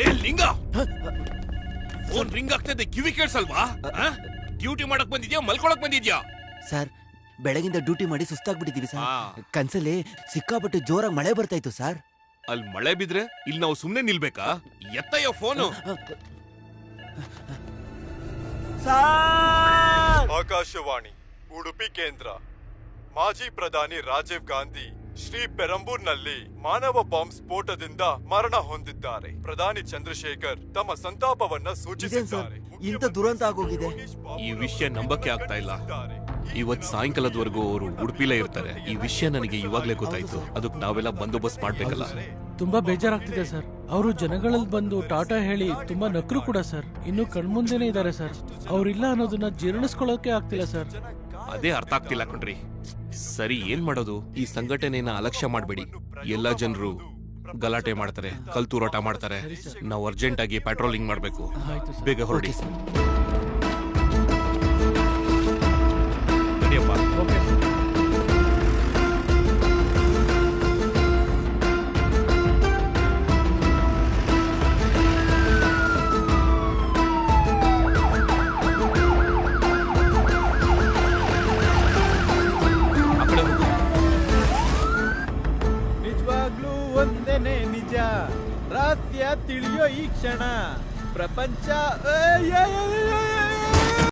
ಏ ಲಿಂಗ, phone ring ಆಗ್ತದೆ, ಕಿವಿ ಕೇಳಿಸಲ್ವಾ? ಡ್ಯೂಟಿ ಮಾಡಕ್ ಬಂದಿದ್ಯಾ ಮಲ್ಕೊಳಕ್ ಬಂದಿದ್ಯಾ? ಸರ್, ಬೆಳಗಿಂದ ಡ್ಯೂಟಿ ಮಾಡಿ ಸುಸ್ತಾಗ್ಬಿಟ್ಟಿದೀವಿ ಸರ್. ಕನ್ಸಲ್ಲಿ ಸಿಕ್ಕಾಪಟ್ಟೆ ಜೋರಾಗಿ ಮಳೆ ಬರ್ತಾ ಇತ್ತು ಸರ್. ಅಲ್ಲಿ ಮಳೆ ಬಿದ್ರೆ ಇಲ್ಲಿ ನಾವು ಸುಮ್ನೆ ನಿಲ್ಬೇಕಾ? ಎತ್ತಯ್ಯೋ ಫೋನು. ಆಕಾಶವಾಣಿ ಉಡುಪಿ ಕೇಂದ್ರ. ಮಾಜಿ ಪ್ರಧಾನಿ ರಾಜೀವ್ ಗಾಂಧಿ ಶ್ರೀ ಪೆರಂಬೂರ್ನಲ್ಲಿ ಮಾನವ ಬಾಂಬ್ ಸ್ಫೋಟದಿಂದ ಮರಣ ಹೊಂದಿದ್ದಾರೆ. ಪ್ರಧಾನಿ ಚಂದ್ರಶೇಖರ್ ತಮ್ಮ ಸಂತಾಪವನ್ನ ಸೂಚಿಸಿದ್ದಾರೆ. ಇಂಥ ದುರಂತ ಆಗೋಗಿದೆ. ಈ ವಿಷಯ ನಂಬಕ್ಕೆ ಆಗ್ತಾ ಇಲ್ಲ. ಇವತ್ ಸಾಯಂಕಾಲದವರೆಗೂ ಅವರು ಉಡುಪಿಲೇ ಇರ್ತಾರೆ. ಈ ವಿಷಯ ನನಗೆ ಇವಾಗ್ಲೇ ಗೊತ್ತಾಯ್ತು. ಅದಕ್ಕೆ ನಾವೆಲ್ಲ ಬಂದೋಬಸ್ತ್ ಮಾಡ್ಬೇಕಲ್ಲ. ತುಂಬಾ ಬೇಜಾರಾಗ್ತಿದೆ ಸರ್. ಅವರು ಜನಗಳಲ್ಲಿ ಬಂದು ಟಾಟಾ ಹೇಳಿ ತುಂಬಾ ನಕ್ರು ಕೂಡ ಸರ್. ಇನ್ನು ಕಣ್ಮುಂದೆನೆ ಇದ್ದಾರೆ ಸರ್. ಅವ್ರಿಲ್ಲ ಅನ್ನೋದನ್ನ ಜೀರ್ಣಿಸ್ಕೊಳ್ಳೋಕೆ ಆಗ್ತಿಲ್ಲ ಸರ್. ಅದೇ ಅರ್ಥ ಆಗ್ತಿಲ್ಲ ಕಣ್ರಿ. ಸರಿ, ಏನ್ ಮಾಡೋದು? ಈ ಸಂಘಟನೆಯನ್ನ ಅಲಕ್ಷ್ಯ ಮಾಡಬೇಡಿ. ಎಲ್ಲಾ ಜನರು ಗಲಾಟೆ ಮಾಡ್ತಾರೆ, ಕಲ್ತೂರಾಟ ಮಾಡ್ತಾರೆ. ನಾವು ಅರ್ಜೆಂಟ್ ಆಗಿ ಪೆಟ್ರೋಲಿಂಗ್ ಮಾಡ್ಬೇಕು. ಬೇಗ ಹೊರಡಿ. ನಿಜವಾಗ್ಲೂ ಒಂದೇನೆ ನಿಜ, ರಹಸ್ಯ ತಿಳಿಯೋ ಈ ಕ್ಷಣ. ಪ್ರಪಂಚ